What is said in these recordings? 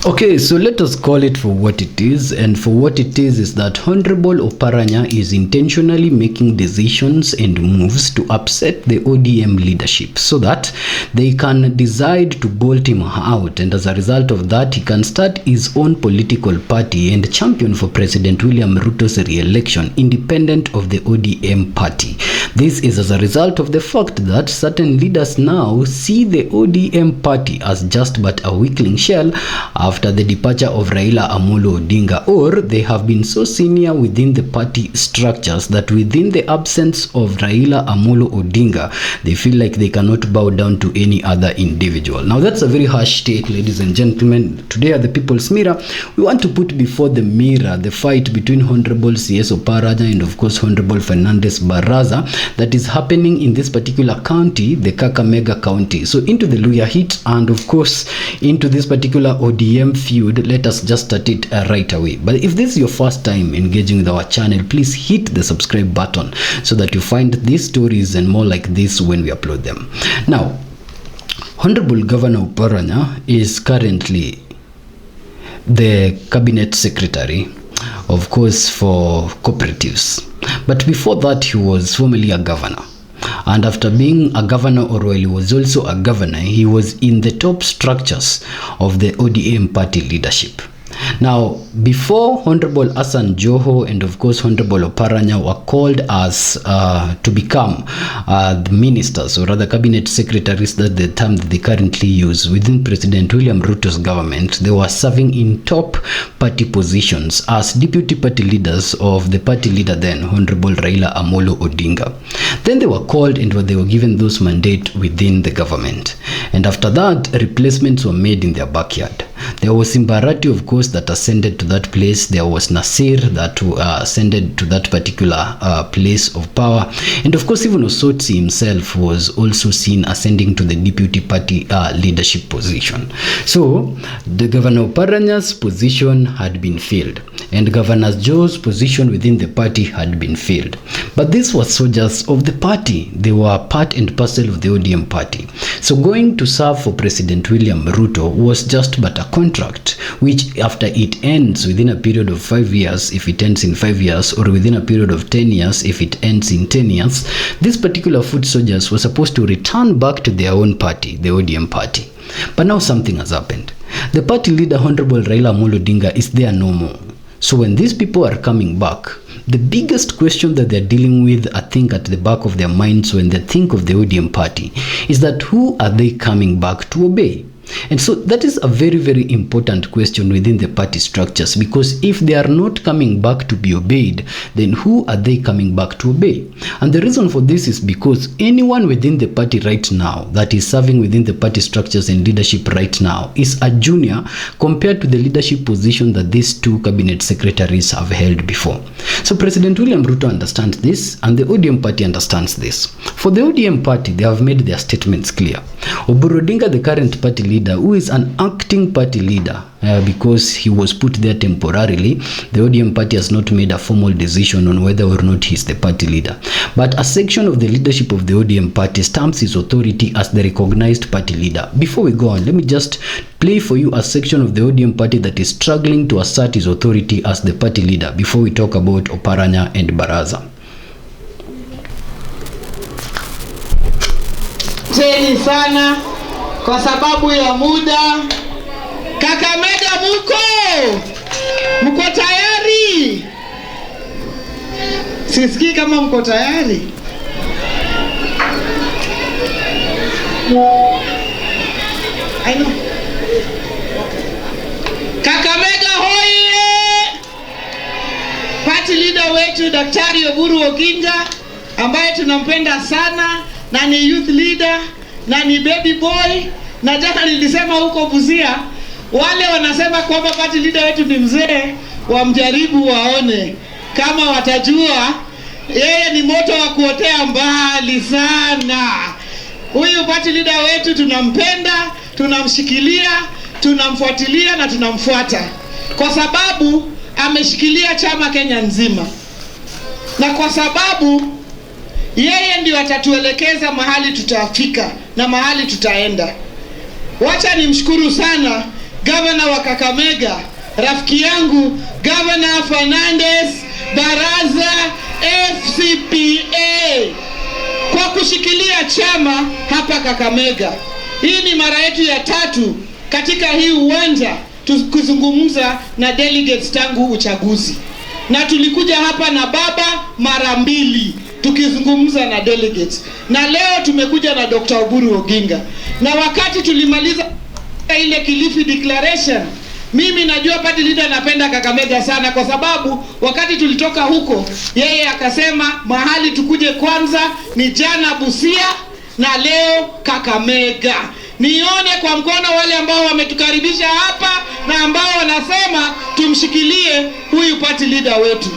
Okay, so let us call it for what it is, and for what it is that Honorable Oparana is intentionally making decisions and moves to upset the ODM leadership so that they can decide to bolt him out, and as a result of that he can start his own political party and champion for President William Ruto's re-election independent of the ODM party. This is as a result of the fact that certain leaders now see the ODM party as just but a weakling shell after the departure of Raila Amolo Odinga, or they have been so senior within the party structures that within the absence of Raila Amolo Odinga, they feel like they cannot bow down to any other individual. Now that's a very harsh take, ladies and gentlemen. Today at the People's Mirror, we want to put before the mirror the fight between Honorable CS Oparana and of course Honorable Fernandez Baraza that is happening in this particular county, the Kakamega County. So into the Luya heat and of course into this particular ODM feud, let us just start it right away. But if this is your first time engaging with our channel, please hit the subscribe button so that you find these stories and more like this when we upload them. Now, Honorable Governor Oparana is currently the cabinet secretary, of course, for cooperatives. But before that, he was formerly a governor. And after being a governor, or while he was also a governor, he was in the top structures of the ODM party leadership. Now, before Honorable Hassan Joho and of course Honorable Oparana were called as to become the ministers, or rather cabinet secretaries, that the term that they currently use within President William Ruto's government, they were serving in top party positions as deputy party leaders of the party leader then, Honorable Raila Amolo Odinga. Then they were called and they were given those mandate within the government. And after that, replacements were made in their backyard. There was Arati, of course, that ascended to that place. There was Nasir that ascended to that particular place of power. And of course, even Osotsi himself was also seen ascending to the deputy party leadership position. So, the Governor Oparana's position had been filled, and Governor Joe's position within the party had been filled. But these were soldiers of the party. They were part and parcel of the ODM party. So going to serve for President William Ruto was just but a contract, which after it ends within a period of 5 years, if it ends in 5 years, or within a period of 10 years, if it ends in 10 years, these particular foot soldiers were supposed to return back to their own party, the ODM party. But now something has happened. The party leader, Honorable Raila Amolo Odinga, is there no more. So when these people are coming back, the biggest question that they're dealing with, I think, at the back of their minds when they think of the ODM party is that who are they coming back to obey? And so that is a very, very important question within the party structures, because if they are not coming back to be obeyed, then who are they coming back to obey? And the reason for this is because anyone within the party right now that is serving within the party structures and leadership right now is a junior compared to the leadership position that these two cabinet secretaries have held before. So President William Ruto understands this, and the ODM party understands this. For the ODM party, they have made their statements clear. Oburu Odinga, the current party leader, who is an acting party leader because he was put there temporarily, the ODM party has not made a formal decision on whether or not he's the party leader. But a section of the leadership of the ODM party stamps his authority as the recognized party leader. Before we go on, let me just play for you a section of the ODM party that is struggling to assert his authority as the party leader before we talk about Oparana and Baraza. Cheni sana kwa sababu ya muda. Kakamega mko tayari? Sisikii kama mko tayari. I know. Kakamega hoye! Party leader wetu Daktari Oburu Odinga, ambaye tunampenda sana na ni youth leader na ni baby boy, na jana nilisema huko Busia wale wanasema kwamba party leader wetu ni mzee, wamjaribu waone kama watajua yeye ni moto wa kuotea mbali sana. Huyu party leader wetu tunampenda, tunamshikilia, tunamfuatilia na tunamfuata kwa sababu ameshikilia chama Kenya nzima, na kwa sababu yeye ndio atatuelekeza mahali tutafika na mahali tutaenda. Wacha nimshukuru sana gavana wa Kakamega, rafiki yangu Governor Fernandez Baraza FCPA, kwa kushikilia chama hapa Kakamega. Hii ni mara yetu ya 3 katika hii uwanja kuzungumza na delegates tangu uchaguzi, na tulikuja hapa na baba mara 2 tukizungumza na delegates, na leo tumekuja na Dr. Oburu Oginga. Na wakati tulimaliza ile Kilifi declaration, mimi najua party leader anapenda Kakamega sana, kwa sababu wakati tulitoka huko yeye akasema mahali tukuje kwanza ni jana Busia na leo Kakamega. Nione kwa mkono wale ambao wametukaribisha hapa na ambao wanasema tumshikilie huyu party leader wetu.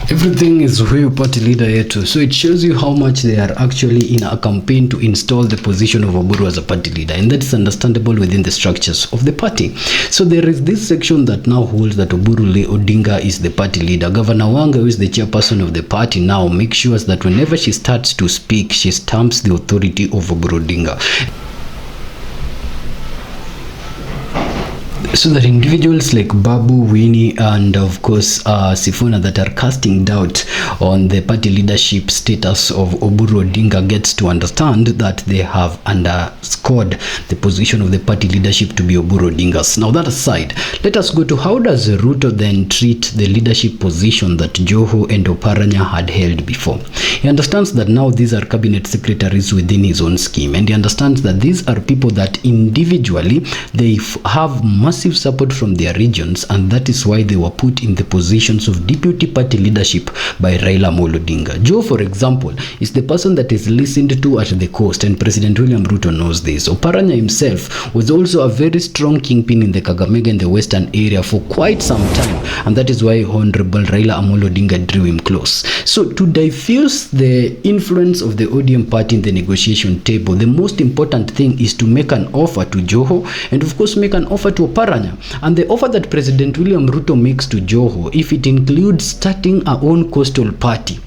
Everything is huyu party leader yetu. So it shows you how much they are actually in a campaign to install the position of Oburu as a party leader, and that is understandable within the structures of the party. So there is this section that now holds that Oburu Odinga is the party leader. Governor Wanga, who is the chairperson of the party now, makes sure that whenever she starts to speak, she stamps the authority of Oburu Odinga. So that individuals like Babu, Winnie, and of course Sifuna that are casting doubt on the party leadership status of Oburu Odinga gets to understand that they have underscored the position of the party leadership to be Oburu Odinga's. Now that aside, let us go to how does Ruto then treat the leadership position that Joho and Oparana had held before. He understands that now these are cabinet secretaries within his own scheme, and he understands that these are people that individually they have massive support from their regions, and that is why they were put in the positions of deputy party leadership by Raila Amolo Odinga. Joe, for example, is the person that is listened to at the coast, and President William Ruto knows this. Oparana himself was also a very strong kingpin in the Kakamega and the western area for quite some time, and that is why Honorable Raila Amolo Odinga drew him close. So to diffuse the influence of the ODM party in the negotiation table, the most important thing is to make an offer to Joho, and of course make an offer to Oparana. And the offer that President William Ruto makes to Joho, if it includes starting our own coastal party,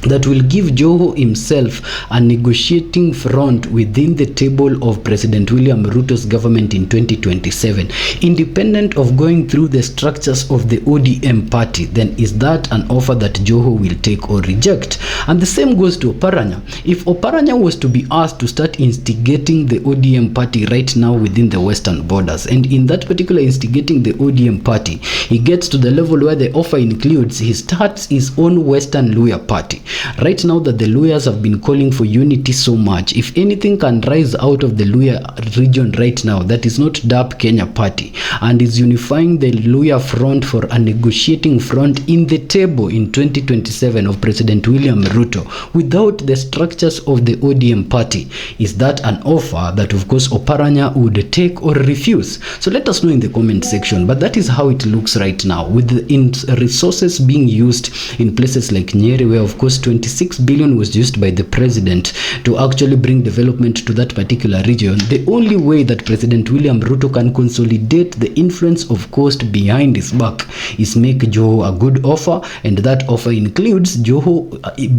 that will give Joho himself a negotiating front within the table of President William Ruto's government in 2027, independent of going through the structures of the ODM party, then is that an offer that Joho will take or reject? And the same goes to Oparana. If Oparana was to be asked to start instigating the ODM party right now within the western borders, and in that particular instigating the ODM party, he gets to the level where the offer includes he starts his own western Luya party. Right now that the lawyers have been calling for unity so much, if anything can rise out of the Luya region right now, that is not DAP Kenya party, and is unifying the Luya front for a negotiating front in the table in 2027 of President William Ruto without the structures of the ODM party. Is that an offer that of course Oparana would take or refuse? So let us know in the comment section, but that is how it looks right now, with the resources being used in places like Nyeri, where of course 26 billion was used by the president to actually bring development to that particular region. The only way that President William Ruto can consolidate the influence of coast behind his back is make Joho a good offer, and that offer includes Joho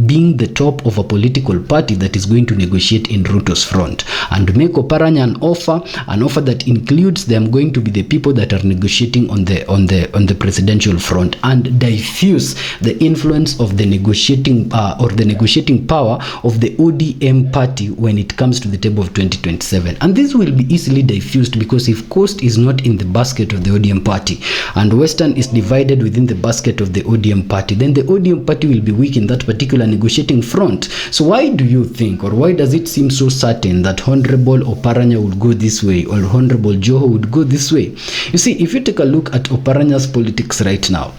being the top of a political party that is going to negotiate in Ruto's front, and make Oparana an offer that includes them going to be the people that are negotiating on the presidential front, and diffuse the influence of the negotiating or the negotiating power of the ODM party when it comes to the table of 2027. And this will be easily diffused, because if coast is not in the basket of the ODM party and western is divided within the basket of the ODM party, then the ODM party will be weak in that particular negotiating front. So why do you think, or why does it seem so certain that Honorable Oparana would go this way or Honorable Joho would go this way? You see, if you take a look at Oparana's politics right now,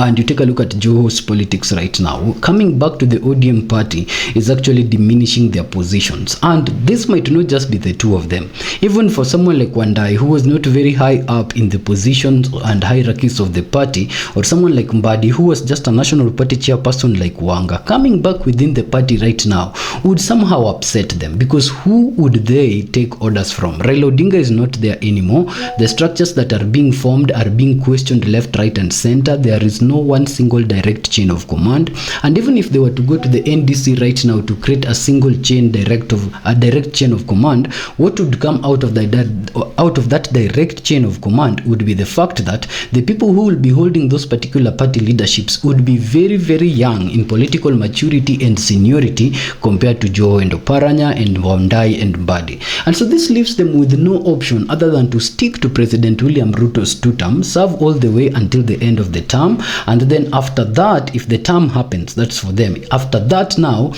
and you take a look at Joho's politics right now, coming back to the ODM party is actually diminishing their positions. And this might not just be the two of them. Even for someone like Wandai, who was not very high up in the positions and hierarchies of the party, or someone like Mbadi, who was just a national party chairperson like Wanga, coming back within the party right now would somehow upset them, because who would they take orders from? Raila Odinga is not there anymore. The structures that are being formed are being questioned left, right, and center. There is no one single direct chain of command. And even if they were to go to the NDC right now to create a single chain direct chain of command, what would come out of that direct chain of command would be the fact that the people who will be holding those particular party leaderships would be very, very young in political maturity and seniority compared to Joe and Oparana and Wandai and Mbadi. And so this leaves them with no option other than to stick to President William Ruto's 2 terms, serve all the way until the end of the term, and then after that, if the term happens, that's for them. After that, now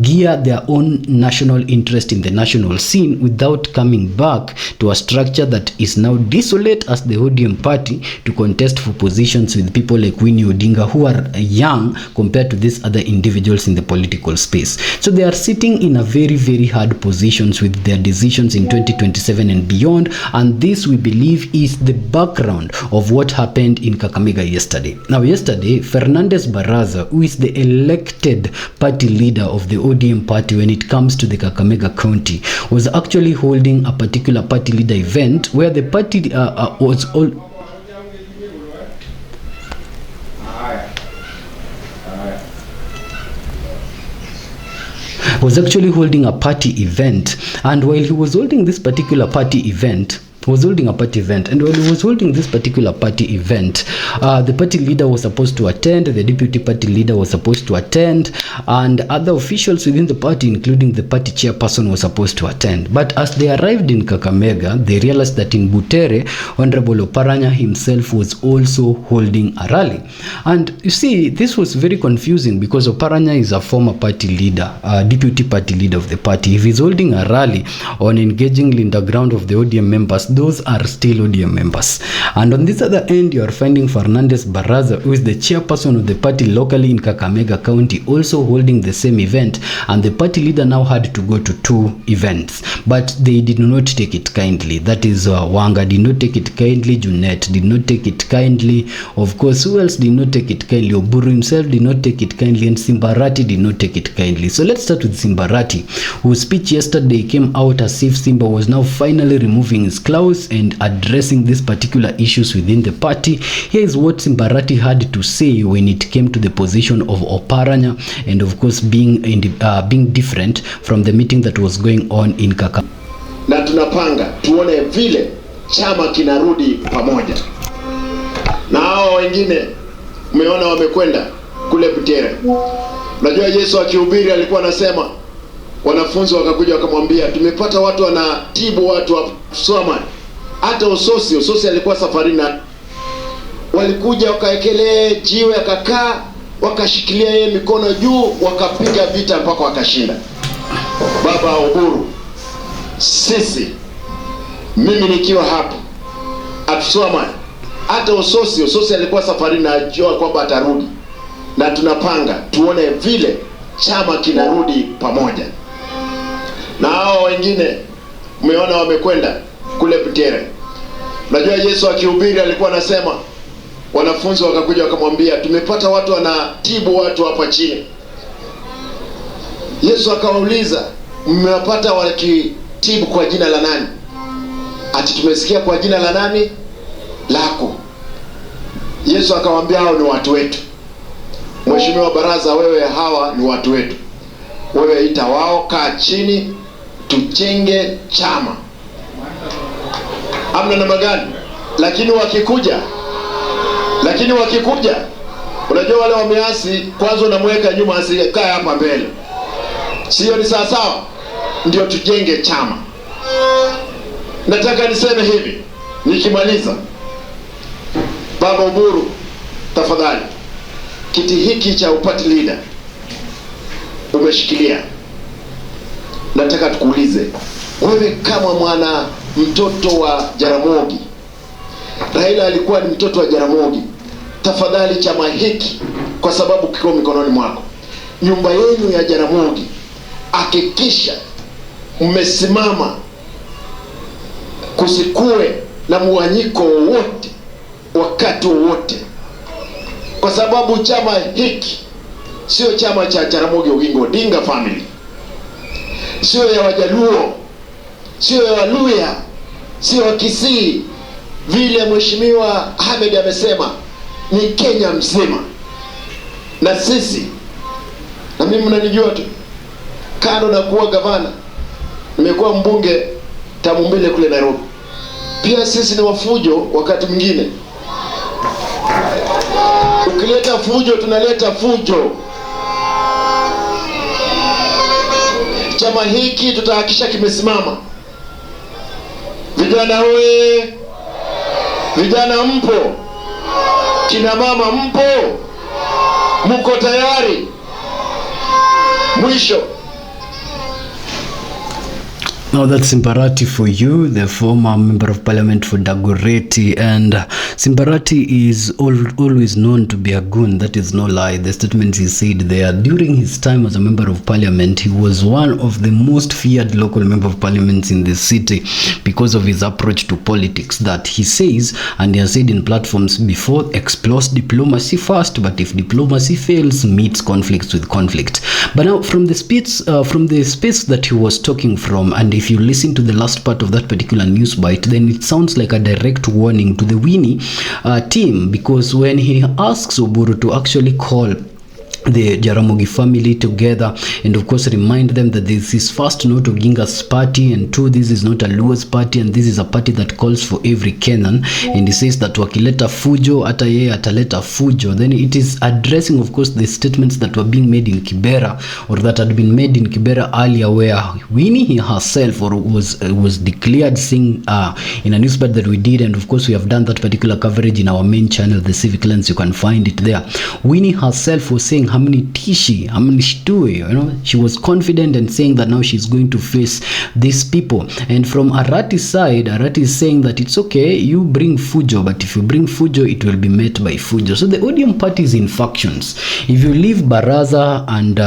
gear their own national interest in the national scene without coming back to a structure that is now desolate as the ODM party to contest for positions with people like Winnie Odinga, who are young compared to these other individuals in the political space. So they are sitting in a very, very hard positions with their decisions in 2027 and beyond, and this, we believe, is the background of what happened in Kakamega yesterday. Now yesterday, Fernandez Baraza, who is the elected party leader of the ODM party when it comes to the Kakamega County, was actually holding a particular party leader event where the party was actually holding a party event. And while he was holding this particular party event, and while he was holding this particular party event, the party leader was supposed to attend, the deputy party leader was supposed to attend, and other officials within the party, including the party chairperson, was supposed to attend. But as they arrived in Kakamega, they realized that in Butere, Honorable Oparana himself was also holding a rally. And you see, this was very confusing because Oparana is a former party leader, deputy party leader of the party. If he's holding a rally on engaging in the ground of the ODM members, those are still ODM members. And on this other end, you are finding Fernandez Baraza, who is the chairperson of the party locally in Kakamega County, also holding the same event. And the party leader now had to go to 2 events, but they did not take it kindly. That is, Wanga did not take it kindly, Junet did not take it kindly, of course, who else did not take it kindly? Oburu himself did not take it kindly, and Arati did not take it kindly. So let's start with Arati, whose speech yesterday came out as if Simba was now finally removing his cloud and addressing these particular issues within the party. Here is what Arati had to say when it came to the position of Oparana, and of course being different from the meeting that was going on in Kaka. Na tunapanga tuone vile chama kinarudi pamoja. Na hao wengine umeona wamekwenda kule Butere. Unajua Yesu akihubiri alikuwa anasema, wanafunzi wakakuja wakamwambia, tumepata watu wanatibu watu wa Chama. Hata Usosi alikuwa safarini, walikuja wakaekelea jiwe, akakaa, wakashikilia yeye mikono juu, wakapiga vita mpaka wakashinda. Baba Uhuru, sisi, mimi nikiwa hapo Chama, hata Usosi alikuwa safarini na ajua kwamba atarudi, na tunapanga tuone vile chama kinarudi pamoja. Na hao wengine umeona wamekwenda kule Butere. Unajua Yesu akihubiri alikuwa anasema, wanafunzi wakakuja wakamwambia, tumepata watu wanatibu watu hapa chini. Yesu akawauliza, mmewapata wakitibu kwa jina la nani? Ati tumesikia kwa jina la nani? Lako. Yesu akamwambia, hao ni watu wetu. Mheshimiwa Baraza, wewe hawa ni watu wetu. Wewe ita wao, kaa chini, tujenge chama. Amna namna gani? Lakini wakikuja, unajua wale wameasi, kwanza unamweka nyuma, asikae hapa mbele. Sio ni sawa? Ndio tujenge chama. Nataka niseme hivi nikimaliza, Baba Uburu, tafadhali, kiti hiki cha party leader umeshikilia. Nataka tukuulize, wewe kama mwana mtoto wa Jaramogi, Raila alikuwa ni mtoto wa Jaramogi, tafadhali chama hiki, kwa sababu kiko mikononi mwako, nyumba yenu ya Jaramogi, hakikisha mmesimama, kusikue na muwanyiko wote wakati wote, kwa sababu chama hiki sio chama cha Jaramogi Oginga Odinga family, sio ya Wajaluo, sio ya Waluya, sio wa Kisii. Vile Mheshimiwa Ahmed amesema, ni Kenya mzima. Na sisi, na mimi mnanijua tu, kando na kuwa gavana, nimekuwa mbunge tamu mbili kule Nairobi. Pia sisi ni wafujo wakati mwingine. Ukileta fujo, tunaleta fujo. Chama hiki tutahakisha kimesimama. Vijana we, vijana mpo, kina mama mpo, mko tayari? Mwisho. Now that's Arati for you, the former member of parliament for Dagoretti. And Arati is always known to be a goon. That is no lie. The statements he said there during his time as a member of parliament, he was one of the most feared local member of parliaments in the city because of his approach to politics that he says, and he has said in platforms before, explores diplomacy first, but if diplomacy fails, meets conflicts with conflict. But now from the space that he was talking from, and if you listen to the last part of that particular news bite, then it sounds like a direct warning to the Winnie team, because when he asks Oburu to actually call the Jaramogi family together and of course remind them that this is first not Oginga's party, and two, this is not a Luo's party, and this is a party that calls for every Kenyan. And he says that wakileta fujo ata yeye ataleta fujo. Then it is addressing of course the statements that were being made in Kibera, or that had been made in Kibera earlier, where Winnie herself was declared saying in a newspaper that we did, and of course we have done that particular coverage in our main channel, the Civic Lens. You can find it there. Winnie herself was saying hamni tishi, hamni shtue, you know, she was confident and saying that now she's going to face these people. And from Arati's side, Arati is saying that it's okay, you bring fujo, but if you bring fujo, it will be met by fujo. So the ODM party is in factions. If you leave Baraza and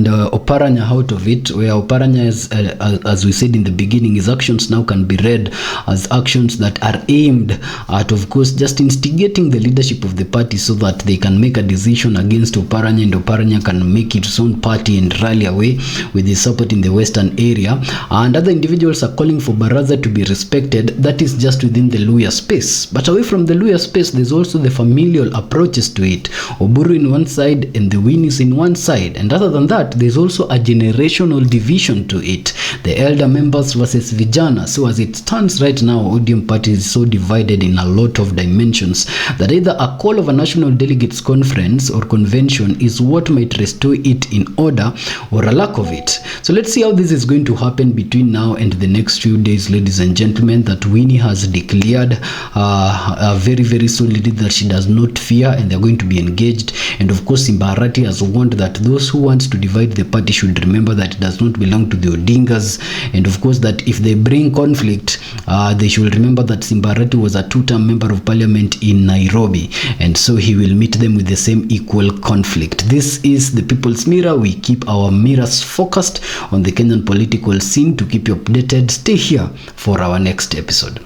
Oparana out of it, where Oparana is, as we said in the beginning, his actions now can be read as actions that are aimed at, of course, just instigating the leadership of the party so that they can make a decision against Oparana, and Oparana can make its own party and rally away with his support in the western area. And other individuals are calling for Baraza to be respected. That is just within the Luya space. But away from the Luya space, there's also the familial approaches to it. Oburu in one side and the Winnies in one side. And other than that, there's also a generational division to it, the elder members versus vijana. So as it stands right now, ODM party is so divided in a lot of dimensions that either a call of a national delegates conference or convention is what might restore it in order, or a lack of it. So let's see how this is going to happen between now and the next few days, ladies and gentlemen. That Winnie has declared very, very solidly that she does not fear, and they're going to be engaged. And of course, Arati has warned that those who want to divide the party should remember that it does not belong to the Odingas, and of course that if they bring conflict, they should remember that Arati was a two-term member of parliament in Nairobi, and so he will meet them with the same equal conflict. This is the People's Mirror. We keep our mirrors focused on the Kenyan political scene. To keep you updated, stay here for our next episode.